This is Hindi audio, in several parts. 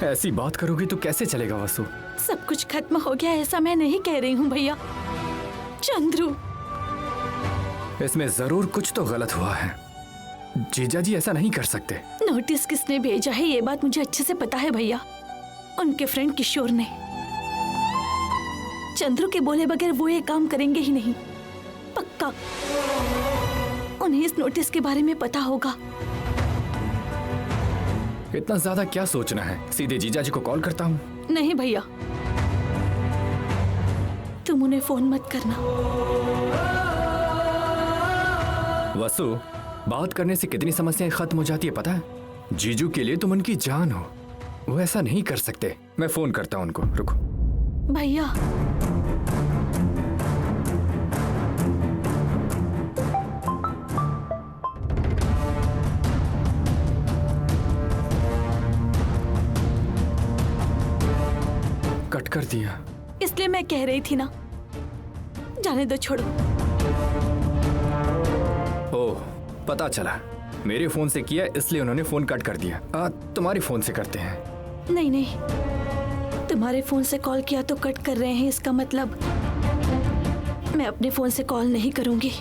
ऐसी बात करोगी तो कैसे चलेगा वसु? सब कुछ खत्म हो गया ऐसा मैं नहीं कह रही हूँ भैया। चंद्रू, इसमें जरूर कुछ तो गलत हुआ है। जीजा जी ऐसा नहीं कर सकते। नोटिस किसने भेजा है ये बात मुझे अच्छे से पता है भैया। उनके फ्रेंड किशोर ने। चंद्रू के बोले बगैर वो ये काम करेंगे ही नहीं, पक्का। उन्हें इस नोटिस के बारे में पता होगा। इतना ज्यादा क्या सोचना है, सीधे जीजा जी को कॉल करता हूँ। नहीं भैया, तुम उन्हें फोन मत करना। वसु, बात करने से कितनी समस्याएं खत्म हो जाती है पता है? जीजू के लिए तुम उनकी जान हो, वो ऐसा नहीं कर सकते। मैं फोन करता हूँ उनको, रुको। भैया, कट कर दिया। इसलिए मैं कह रही थी ना, जाने दो, छोड़ो। ओह, पता चला मेरे फोन से किया इसलिए उन्होंने फोन कट कर दिया। तुम्हारे फोन से करते हैं। नहीं नहीं, तुम्हारे फोन से कॉल किया तो कट कर रहे हैं, इसका मतलब मैं अपने फोन से कॉल नहीं करूंगी।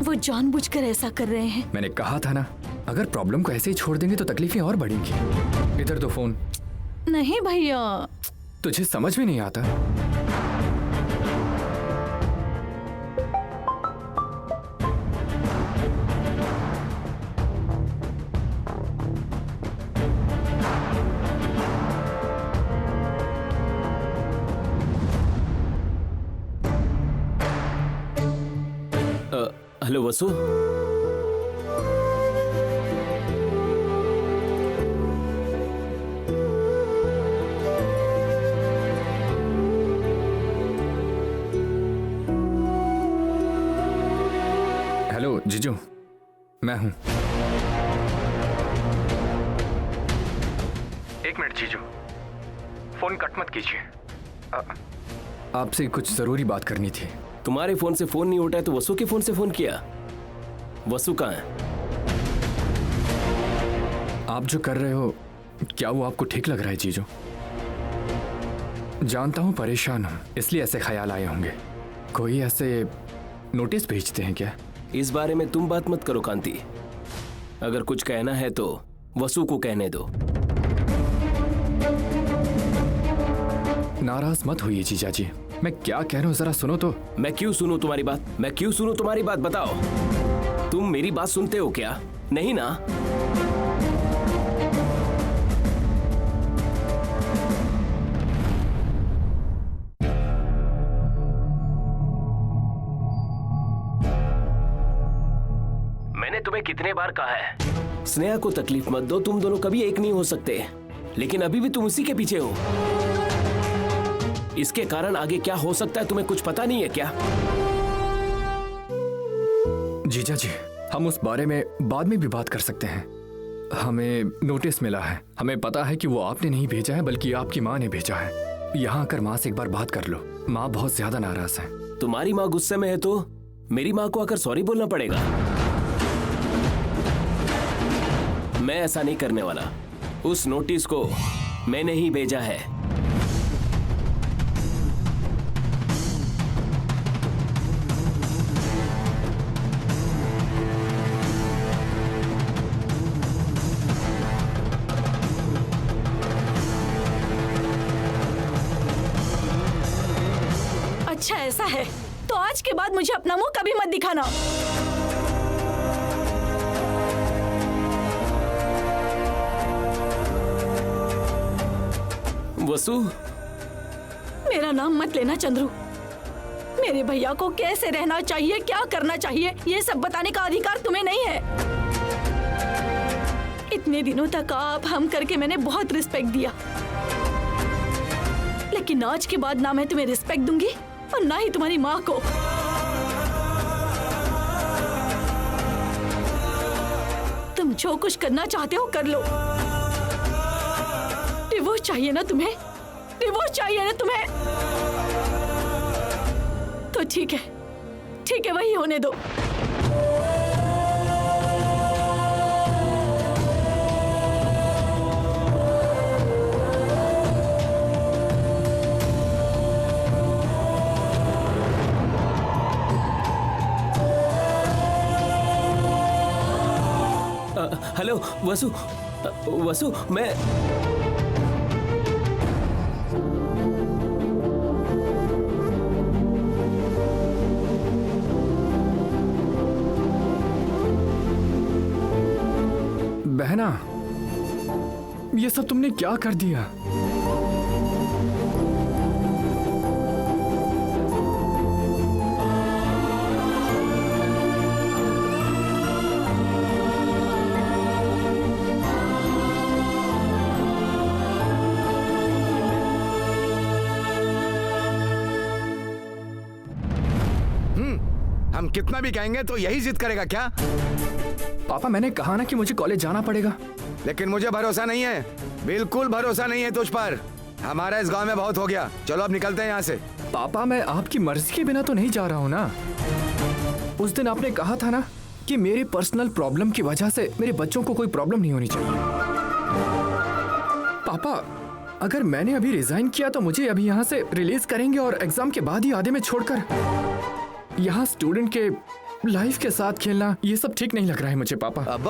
वो जानबूझकर ऐसा कर रहे हैं। मैंने कहा था ना, अगर प्रॉब्लम को ऐसे ही छोड़ देंगे तो तकलीफें और बढ़ेंगी। इधर तो फोन। नहीं भैया, तुझे समझ में नहीं आता। हेलो वसु। हेलो जीजू, मैं हूं। एक मिनट जीजू, फोन कट मत कीजिए। आपसे कुछ जरूरी बात करनी थी। तुम्हारे फोन से फोन नहीं उठा है तो वसु के फोन से फोन किया। वसु कहाँ है? आप जो कर रहे हो, क्या वो आपको ठीक लग रहा है जीजू? जानता हूं परेशान हूं, इसलिए ऐसे ख्याल आए होंगे। कोई ऐसे नोटिस भेजते हैं क्या? इस बारे में तुम बात मत करो कांति। अगर कुछ कहना है तो वसु को कहने दो। नाराज मत होइए जीजा जी, मैं क्या कह रहा हूँ जरा सुनो तो। मैं क्यों सुनूं तुम्हारी बात? मैं क्यों सुनूं तुम्हारी बात? बताओ, तुम मेरी बात सुनते हो क्या? नहीं ना? मैंने तुम्हें कितने बार कहा है, स्नेहा को तकलीफ मत दो, तुम दोनों कभी एक नहीं हो सकते। लेकिन अभी भी तुम उसी के पीछे हो। इसके कारण आगे क्या हो सकता है तुम्हें कुछ पता नहीं है क्या? जीजा जी, हम उस बारे में बाद में भी बात कर सकते हैं। हमें नोटिस मिला है, हमें पता है कि वो आपने नहीं भेजा है बल्कि आपकी माँ ने भेजा है। यहाँ आकर माँ से एक बार बात कर लो, माँ बहुत ज्यादा नाराज है। तुम्हारी माँ गुस्से में है तो मेरी माँ को आकर सॉरी बोलना पड़ेगा। मैं ऐसा नहीं करने वाला। उस नोटिस को मैंने ही भेजा है। अच्छा ऐसा है तो आज के बाद मुझे अपना मुंह कभी मत दिखाना। वसु, मेरा नाम मत लेना चंद्रू। मेरे भैया को कैसे रहना चाहिए, क्या करना चाहिए, ये सब बताने का अधिकार तुम्हें नहीं है। इतने दिनों तक आप हम करके मैंने बहुत रिस्पेक्ट दिया, लेकिन आज के बाद ना मैं तुम्हें रिस्पेक्ट दूंगी और ना ही तुम्हारी माँ को। तुम जो कुछ करना चाहते हो कर लो। डिवोर्स चाहिए ना तुम्हें? डिवोर्स चाहिए ना तुम्हें? तो ठीक है, वही होने दो। हेलो वसु, वसु मैं बहना, ये सब तुमने क्या कर दिया? हम कितना भी कहेंगे तो यही जिद करेगा क्या? पापा, मैंने कहा ना कि मुझे कॉलेज जाना पड़ेगा। लेकिन मुझे भरोसा नहीं है, बिल्कुल भरोसा नहीं है तुझ पर। हमारा इस गांव में बहुत हो गया, चलो अब निकलते हैं यहाँ से। पापा, मैं आपकी मर्जी के बिना तो नहीं जा रहा हूँ ना। उस दिन आपने कहा था ना कि मेरी पर्सनल प्रॉब्लम की वजह से मेरे बच्चों को कोई प्रॉब्लम नहीं होनी चाहिए। पापा, अगर मैंने अभी रिजाइन किया तो मुझे अभी यहाँ से रिलीज करेंगे और एग्जाम के बाद ही आधे में छोड़कर यहाँ स्टूडेंट के लाइफ के साथ खेलना, ये सब ठीक नहीं लग रहा है मुझे पापा। अब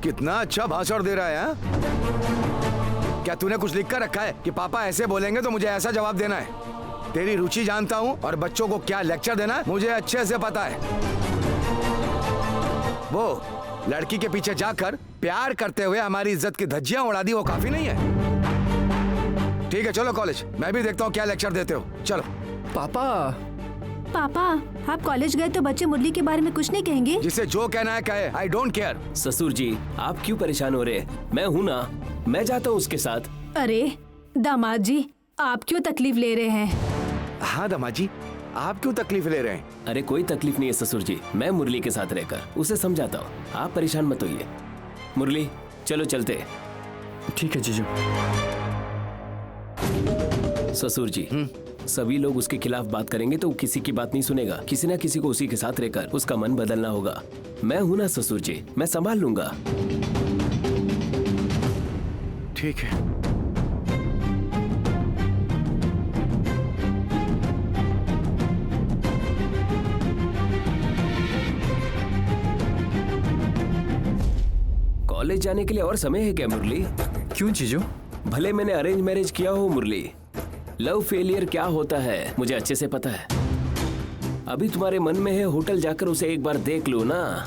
कितना अच्छा भाषण दे रहा है हा? क्या तूने कुछ लिख कर रखा है कि पापा ऐसे बोलेंगे तो मुझे ऐसा जवाब देना है? तेरी रुचि जानता हूँ और बच्चों को क्या लेक्चर देना है मुझे अच्छे से पता है। वो लड़की के पीछे जाकर प्यार करते हुए हमारी इज्जत की धज्जियां उड़ा दी, वो काफी नहीं है? ठीक है चलो कॉलेज, मैं भी देखता हूँ क्या लेक्चर देते हो। चलो। पापा, आप कॉलेज गए तो बच्चे मुरली के बारे में कुछ नहीं कहेंगे? जिसे जो कहना है कहे, आई डोंट केयर। ससुर जी, आप क्यों परेशान हो रहे? मैं हूँ ना, मैं जाता हूँ उसके साथ। अरे दामाद जी, आप क्यों तकलीफ ले रहे हैं? हाँ दामाद जी, आप क्यों तकलीफ ले रहे हैं? अरे कोई तकलीफ नहीं है ससुर जी, मैं मुरली के साथ रहकर उसे समझाता हूँ, आप परेशान मत होइए। मुरली चलो चलते। ठीक है जीजू। ससुर जी, सभी लोग उसके खिलाफ बात करेंगे तो किसी की बात नहीं सुनेगा। किसी ना किसी को उसी के साथ रहकर उसका मन बदलना होगा। मैं हूं ना ससुर जी, मैं संभाल लूंगा। ठीक है। कॉलेज जाने के लिए और समय है क्या मुरली? क्यों जीजू? भले मैंने अरेंज मैरिज किया हो मुरली, लव फेलियर क्या होता है मुझे अच्छे से पता है। अभी तुम्हारे मन में है होटल जाकर उसे एक बार देख लो ना।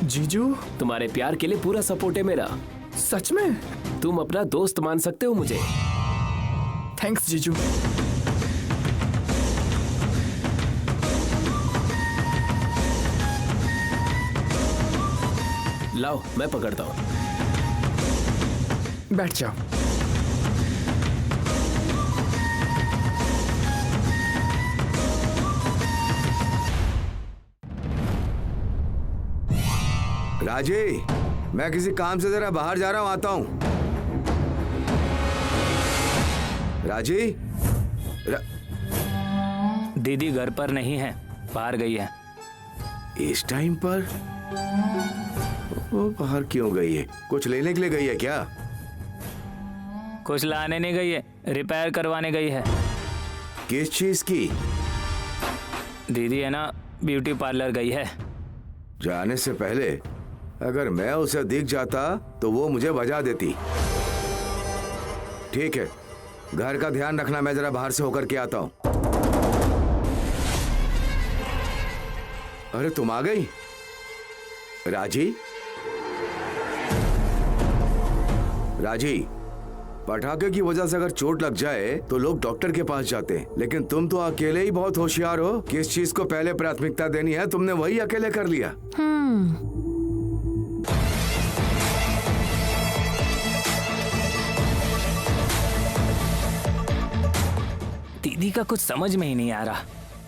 जीजू, तुम्हारे प्यार के लिए पूरा सपोर्ट है मेरा। सच में? तुम अपना दोस्त मान सकते हो मुझे। थैंक्स जीजू। लाओ मैं पकड़ता हूँ। बैठ जाओ। राजी, मैं किसी काम से जरा बाहर जा रहा हूं, आता हूं। राजी? दीदी घर पर नहीं है, बाहर गई है। इस टाइम पर? वो बाहर क्यों गई है? कुछ लेने के लिए गई है क्या? कुछ लाने नहीं गई है, रिपेयर करवाने गई है। किस चीज की? दीदी है ना, ब्यूटी पार्लर गई है। जाने से पहले अगर मैं उसे दिख जाता तो वो मुझे बजा देती। ठीक है, घर का ध्यान रखना, मैं जरा बाहर से होकर के आता हूं। अरे तुम आ गई राजी? राजी, पटाखे की वजह से अगर चोट लग जाए तो लोग डॉक्टर के पास जाते हैं, लेकिन तुम तो अकेले ही बहुत होशियार हो। किस चीज को पहले प्राथमिकता देनी है तुमने वही अकेले कर लिया। दीदी का कुछ समझ में ही नहीं आ रहा।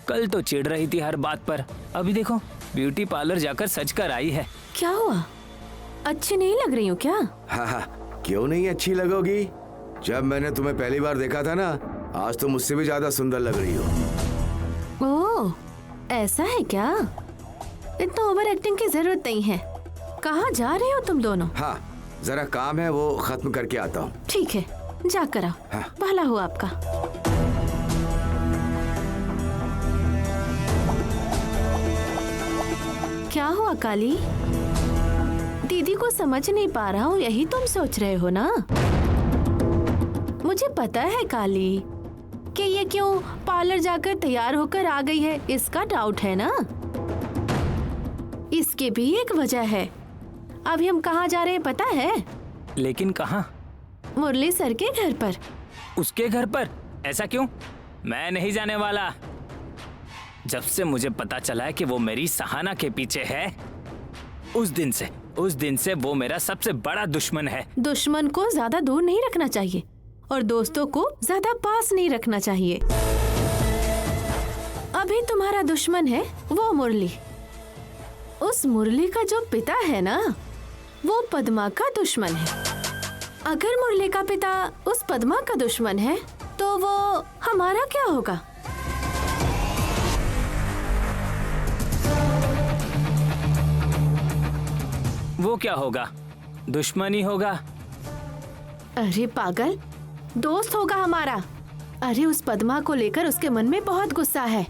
कल तो चिढ़ रही थी हर बात पर, अभी देखो ब्यूटी पार्लर जाकर सच कर आई है। क्या हुआ? अच्छी नहीं लग रही हूँ क्या? हाँ, क्यों नहीं अच्छी लगोगी? जब मैंने तुम्हें पहली बार देखा था ना, आज तो मुझसे भी ज्यादा सुंदर लग रही हो। ओह, ऐसा है क्या? इतना ओवर एक्टिंग की जरूरत नहीं है। कहाँ जा रहे हो तुम दोनों? हाँ, जरा काम है, वो खत्म करके आता हूँ। ठीक है, जाकर आओ। हाँ। भला हो आपका। हुआ काली? दीदी को समझ नहीं पा रहा हूँ, यही तुम सोच रहे हो ना? मुझे पता है काली कि ये क्यों पार्लर जाकर तैयार होकर आ गई है, इसका डाउट है ना? इसके भी एक वजह है। अभी हम कहाँ जा रहे हैं पता है? लेकिन कहाँ? मुरली सर के घर पर। उसके घर पर? ऐसा क्यों? मैं नहीं जाने वाला। जब से मुझे पता चला है कि वो मेरी सहाना के पीछे है, उस दिन से वो मेरा सबसे बड़ा दुश्मन है। दुश्मन को ज्यादा दूर नहीं रखना चाहिए और दोस्तों को ज्यादा पास नहीं रखना चाहिए। अभी तुम्हारा दुश्मन है वो मुरली। उस मुरली का जो पिता है ना, वो पद्मा का दुश्मन है। अगर मुरली का पिता उस पद्मा का दुश्मन है तो वो हमारा क्या होगा? वो क्या होगा? दुश्मन ही होगा। अरे पागल, दोस्त होगा हमारा। अरे उस पद्मा को लेकर उसके मन में बहुत गुस्सा है।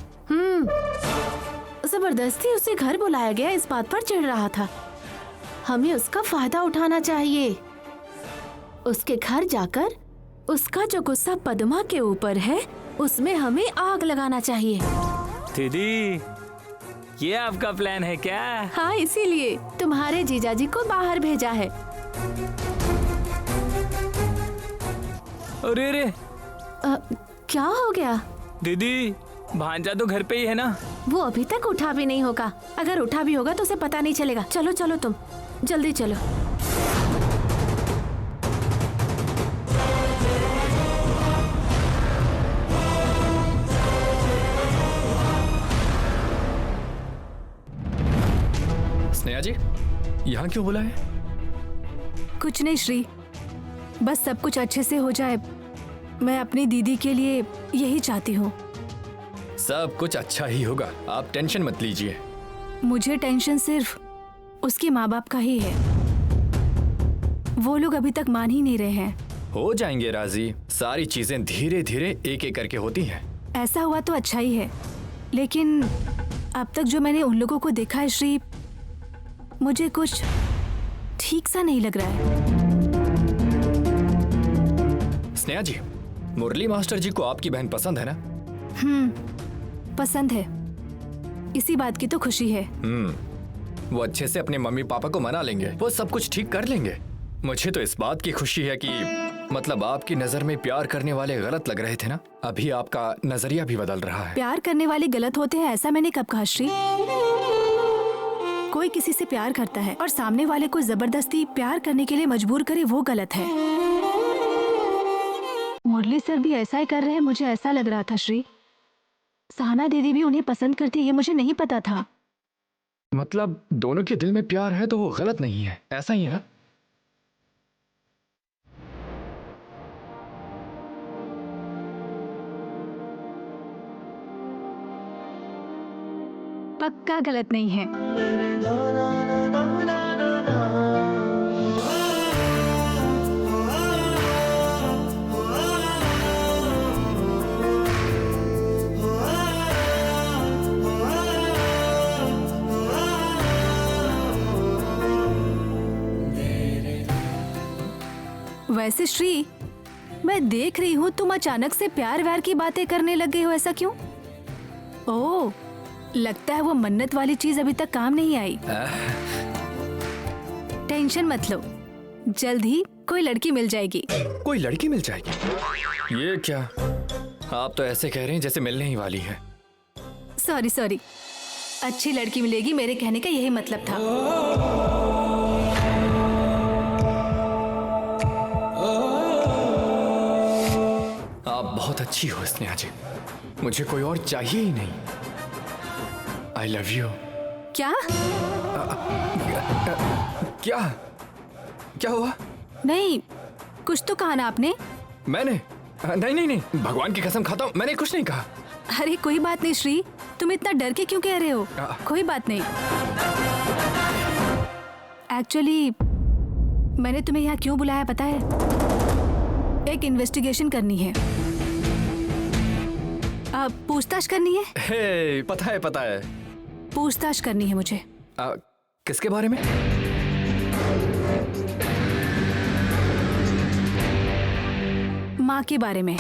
जबरदस्ती उसे घर बुलाया गया, इस बात पर चिढ़ रहा था। हमें उसका फायदा उठाना चाहिए। उसके घर जाकर उसका जो गुस्सा पद्मा के ऊपर है, उसमें हमें आग लगाना चाहिए। दीदी, ये आपका प्लान है क्या? हाँ, इसीलिए तुम्हारे जीजाजी को बाहर भेजा है। अरे रे, क्या हो गया? दीदी, भांजा तो घर पे ही है ना? वो अभी तक उठा भी नहीं होगा। अगर उठा भी होगा तो उसे पता नहीं चलेगा। चलो चलो, तुम जल्दी चलो। स्नेहा जी, यहाँ क्यों बुलाए? कुछ नहीं श्री, बस सब कुछ अच्छे से हो जाए। मैं अपनी दीदी के लिए यही चाहती हूँ। सब कुछ अच्छा ही होगा, आप टेंशन मत लीजिए। मुझे टेंशन सिर्फ उसके माँ बाप का ही है। वो लोग अभी तक मान ही नहीं रहे हैं। हो जाएंगे राजी, सारी चीजें धीरे धीरे एक एक करके होती हैं। ऐसा हुआ तो अच्छा ही है, लेकिन अब तक जो मैंने उन लोगों को देखा है श्री, मुझे कुछ ठीक सा नहीं लग रहा है। स्नेहा जी, मुरली मास्टर जी को आपकी बहन पसंद है ना? पसंद है, इसी बात की तो खुशी है। वो अच्छे से अपने मम्मी पापा को मना लेंगे, वो सब कुछ ठीक कर लेंगे। मुझे तो इस बात की खुशी है कि मतलब आपकी नजर में प्यार करने वाले गलत लग रहे थे ना, अभी आपका नजरिया भी बदल रहा है। प्यार करने वाले गलत होते हैं ऐसा मैंने कब कहा श्री? कोई किसी से प्यार करता है और सामने वाले को जबरदस्ती प्यार करने के लिए मजबूर करे, वो गलत है। मुरली सर भी ऐसा ही कर रहे हैं, मुझे ऐसा लग रहा था श्री। सहाना दीदी भी उन्हें पसंद करती है, ये मुझे नहीं पता था। मतलब दोनों के दिल में प्यार है तो वो गलत नहीं है, ऐसा ही है ना? पक्का गलत नहीं है। वैसे श्री, मैं देख रही हूँ तुम अचानक से प्यार व्यार की बातें करने लग गए हो, ऐसा क्यों? ओह, लगता है वो मन्नत वाली चीज अभी तक काम नहीं आई। टेंशन मत लो, जल्द ही कोई लड़की मिल जाएगी। कोई लड़की मिल जाएगी? ये क्या, आप तो ऐसे कह रहे हैं जैसे मिलने ही वाली है। सॉरी सॉरी, अच्छी लड़की मिलेगी मेरे कहने का यही मतलब था। आप बहुत अच्छी हो स्नेहा जी, मुझे कोई और चाहिए ही नहीं। I love you. क्या? क्या क्या हुआ? नहीं, कुछ तो कहा ना आपने। मैंने नहीं नहीं नहीं, भगवान की कसम खाता हूँ, मैंने कुछ नहीं कहा। अरे कोई बात नहीं श्री, तुम इतना डर के क्यों कह रहे हो? कोई बात नहीं। एक्चुअली मैंने तुम्हें यहाँ क्यों बुलाया पता है? एक इन्वेस्टिगेशन करनी है। पूछताछ करनी है। हे, पता है पूछताछ करनी है मुझे। किसके बारे में? माँ के बारे में।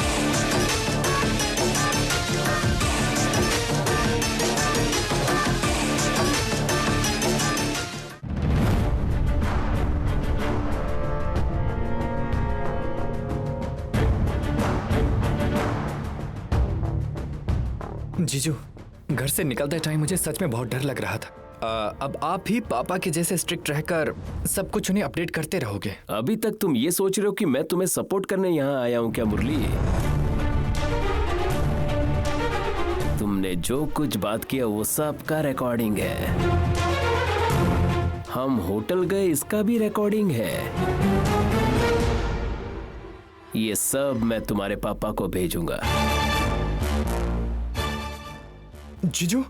जीजू, घर से निकलते टाइम मुझे सच में बहुत डर लग रहा था। अब आप भी पापा के जैसे स्ट्रिक्ट रहकर सब कुछ उन्हें अपडेट करते रहोगे। अभी तक तुम ये सोच रहे हो कि मैं तुम्हें सपोर्ट करने यहाँ आया हूँ क्या मुरली? तुमने जो कुछ बात किया वो सब का रिकॉर्डिंग है। हम होटल गए इसका भी रिकॉर्डिंग है। ये सब मैं तुम्हारे पापा को भेजूंगा। जीजू,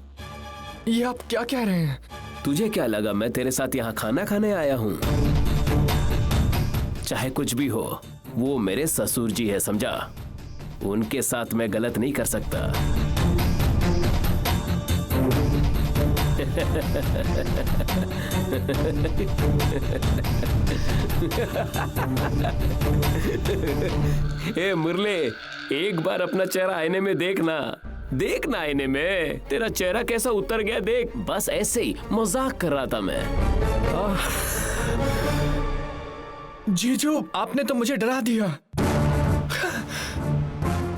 ये आप क्या कह रहे हैं? तुझे क्या लगा मैं तेरे साथ यहाँ खाना खाने आया हूँ? चाहे कुछ भी हो, वो मेरे ससुर जी है, समझा? उनके साथ मैं गलत नहीं कर सकता। ए मुरले, एक बार अपना चेहरा आईने में देखना। देखना आईने में तेरा चेहरा कैसा उतर गया, देख। बस ऐसे ही मजाक कर रहा था मैं। जीजू, आपने तो मुझे डरा दिया।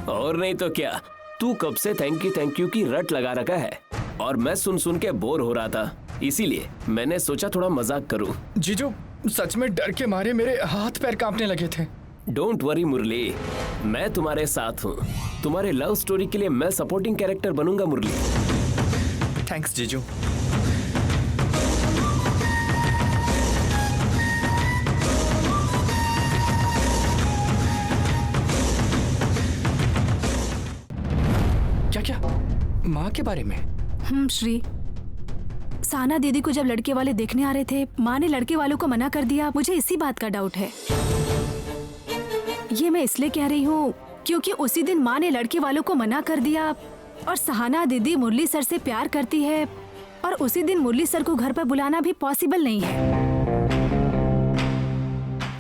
और नहीं तो क्या, तू कब से थैंक यू की रट लगा रखा है और मैं सुन सुन के बोर हो रहा था, इसीलिए मैंने सोचा थोड़ा मजाक करूं। जीजू, सच में डर के मारे मेरे हाथ पैर कांपने लगे थे। डोंट वरी मुरली, मैं तुम्हारे साथ हूँ। तुम्हारे लव स्टोरी के लिए मैं सपोर्टिंग कैरेक्टर बनूंगा मुरली। थैंक्स जीजू। क्या माँ के बारे में? श्री, साना दीदी को जब लड़के वाले देखने आ रहे थे, माँ ने लड़के वालों को मना कर दिया। मुझे इसी बात का डाउट है। ये मैं इसलिए कह रही हूँ क्योंकि उसी दिन माँ ने लड़के वालों को मना कर दिया और सहाना दीदी मुरली सर से प्यार करती है और उसी दिन मुरली सर को घर पर बुलाना भी पॉसिबल नहीं है।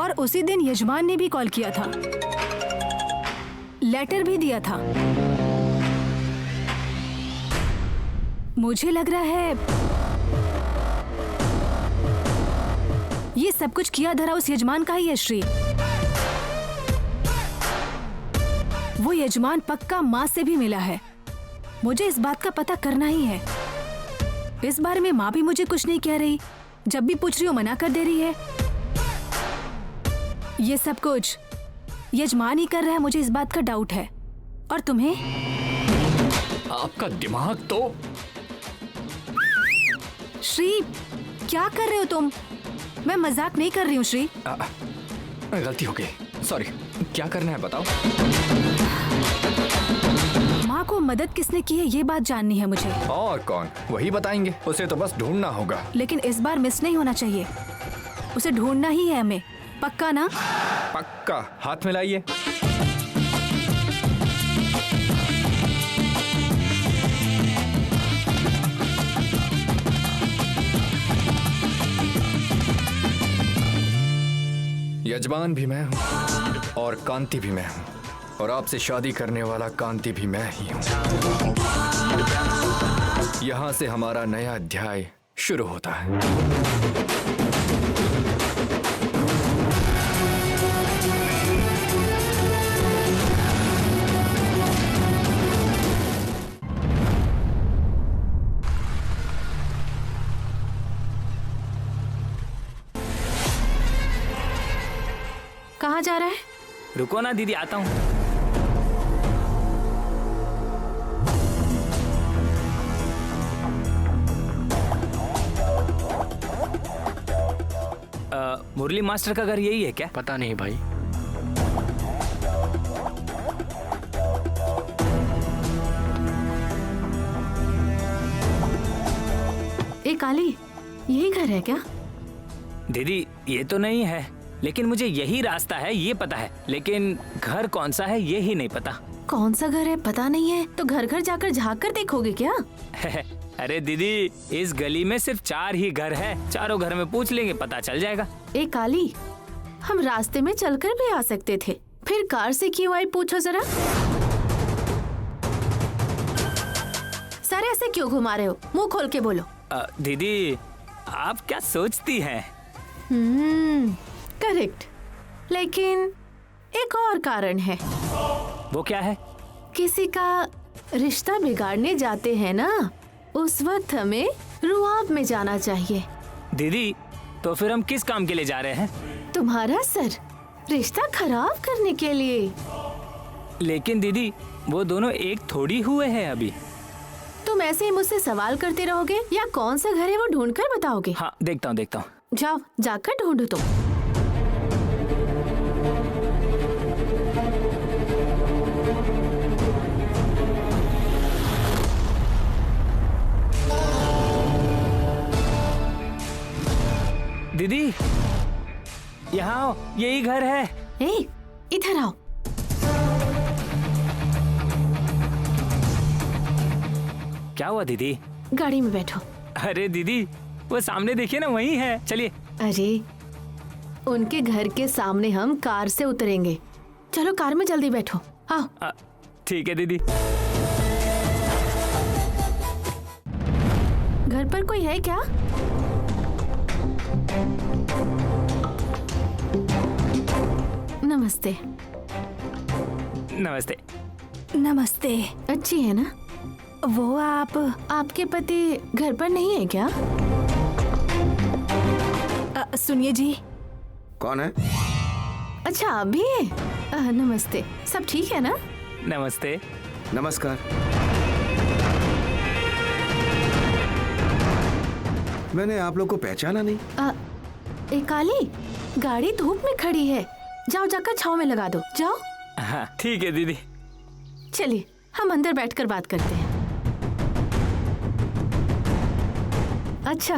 और उसी दिन यजमान ने भी कॉल किया था, लेटर भी दिया था। मुझे लग रहा है ये सब कुछ किया धरा उस यजमान का ही है श्री। वो यजमान पक्का माँ से भी मिला है। मुझे इस बात का पता करना ही है। इस बारे में माँ भी मुझे कुछ नहीं कह रही, जब भी पूछ रही हूँ मना कर दे रही है। ये सब कुछ यजमान ही कर रहा है, मुझे इस बात का डाउट है। और तुम्हें? आपका दिमाग तो। श्री, क्या कर रहे हो तुम? मैं मजाक नहीं कर रही हूँ श्री। गलती हो गई, सॉरी। क्या करना है बताओ। माँ को मदद किसने की है ये बात जाननी है मुझे। और कौन, वही बताएंगे। उसे तो बस ढूंढना होगा। लेकिन इस बार मिस नहीं होना चाहिए। उसे ढूंढना ही है हमें, पक्का ना? पक्का। हाथ मिलाइए। यजमान भी मैं हूँ और कांति भी मैं हूँ और आपसे शादी करने वाला कांति भी मैं ही हूँ। यहाँ से हमारा नया अध्याय शुरू होता है। कहाँ जा रहा है? रुको ना दीदी, आता हूँ। मुरली मास्टर का घर यही है क्या? पता नहीं भाई। ए काली, यही घर है क्या? दीदी ये तो नहीं है, लेकिन मुझे यही रास्ता है ये पता है, लेकिन घर कौन सा है ये ही नहीं पता। कौन सा घर है पता नहीं है तो घर घर जाकर झाँक कर देखोगे क्या? अरे दीदी, इस गली में सिर्फ 4 ही घर है। चारों घर में पूछ लेंगे, पता चल जाएगा। ए काली, हम रास्ते में चलकर भी आ सकते थे, फिर कार से क्यों आई पूछो जरा। सर ऐसे क्यों घुमा रहे हो? मुंह खोल के बोलो। दीदी, आप क्या सोचती हैं? करेक्ट, लेकिन एक और कारण है। वो क्या है? किसी का रिश्ता बिगाड़ने जाते हैं ना, उस वक्त हमें रुआब में जाना चाहिए। दीदी, तो फिर हम किस काम के लिए जा रहे हैं? तुम्हारा सर रिश्ता खराब करने के लिए। लेकिन दीदी, वो दोनों एक थोड़ी हुए हैं अभी। तुम ऐसे ही मुझसे सवाल करते रहोगे या कौन सा घर है वो ढूंढकर बताओगे? हाँ, देखता हूँ। जाओ, जाकर ढूंढो तुम। दीदी, यहाँ आओ, यही घर है। ए, इधर आओ। क्या हुआ दीदी? गाड़ी में बैठो। अरे दीदी, वो सामने देखिए ना, वही है। चलिए। अरे, उनके घर के सामने हम कार से उतरेंगे। चलो कार में जल्दी बैठो। आओ। ठीक है दीदी। घर पर कोई है क्या? नमस्ते। नमस्ते। नमस्ते। अच्छी है ना? वो आपके पति घर पर नहीं है क्या? सुनिए जी। कौन है? अच्छा, आप भी है? नमस्ते। सब ठीक है ना? नमस्ते। नमस्कार। मैंने आप लोग को पहचाना नहीं। ए काली, गाड़ी धूप में खड़ी है, जाओ जाकर छांव में लगा दो। जाओ। हाँ, ठीक है दीदी। चलिए, हम अंदर बैठकर बात करते हैं। अच्छा,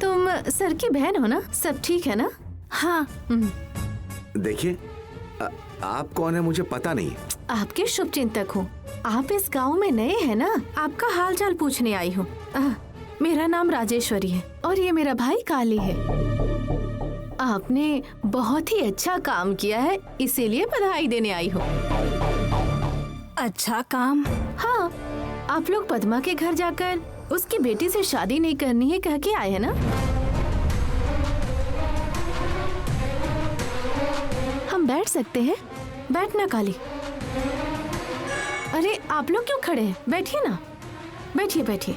तुम सर की बहन हो ना? सब ठीक है ना? हाँ। देखिए, आप कौन है मुझे पता नहीं। आपके शुभ चिंतक हूँ। आप इस गांव में नए हैं ना? आपका हाल चाल पूछने आई हूँ। मेरा नाम राजेश्वरी है और ये मेरा भाई काली है। आपने बहुत ही अच्छा काम किया है, इसीलिए बधाई देने आई हूँ। अच्छा काम? हाँ, आप लोग पद्मा के घर जाकर उसकी बेटी से शादी नहीं करनी है कह के आए हैं ना? हम बैठ सकते हैं? बैठना काली। अरे आप लोग क्यों खड़े हैं? बैठिए ना, बैठिए बैठिए।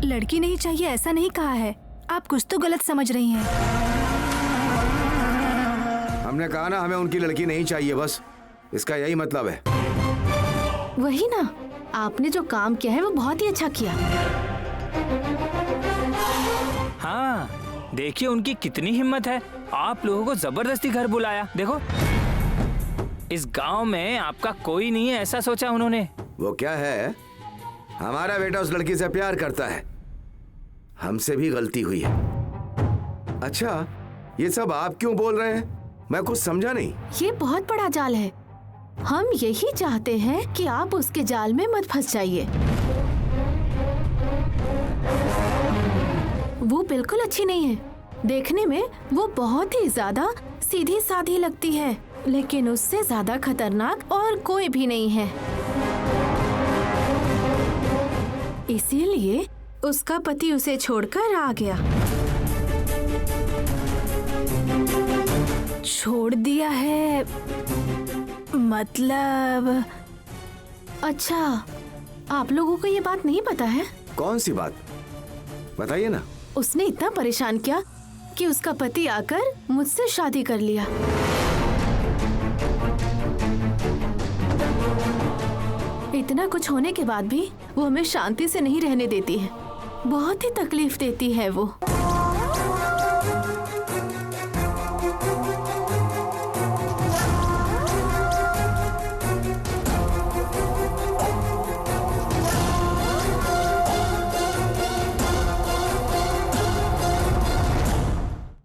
लड़की नहीं चाहिए ऐसा नहीं कहा है, आप कुछ तो गलत समझ रही हैं। हमने कहा ना, हमें उनकी लड़की नहीं चाहिए, बस इसका यही मतलब है। वही ना, आपने जो काम किया है वो बहुत ही अच्छा किया। हाँ, देखिए उनकी कितनी हिम्मत है, आप लोगों को जबरदस्ती घर बुलाया। देखो, इस गांव में आपका कोई नहीं है ऐसा सोचा उन्होंने। वो क्या है, हमारा बेटा उस लड़की से प्यार करता है, हमसे भी गलती हुई है। अच्छा, ये सब आप क्यों बोल रहे हैं? मैं कुछ समझा नहीं। ये बहुत बड़ा जाल है, हम यही चाहते हैं कि आप उसके जाल में मत फंस जाइए। वो बिल्कुल अच्छी नहीं है, देखने में वो बहुत ही ज्यादा सीधी साधी लगती है, लेकिन उससे ज्यादा खतरनाक और कोई भी नहीं है। इसीलिए उसका पति उसे छोड़कर आ गया। छोड़ दिया है मतलब? अच्छा, आप लोगों को ये बात नहीं पता है? कौन सी बात, बताइए ना। उसने इतना परेशान किया कि उसका पति आकर मुझसे शादी कर लिया। इतना कुछ होने के बाद भी वो हमें शांति से नहीं रहने देती है, बहुत ही तकलीफ देती है वो।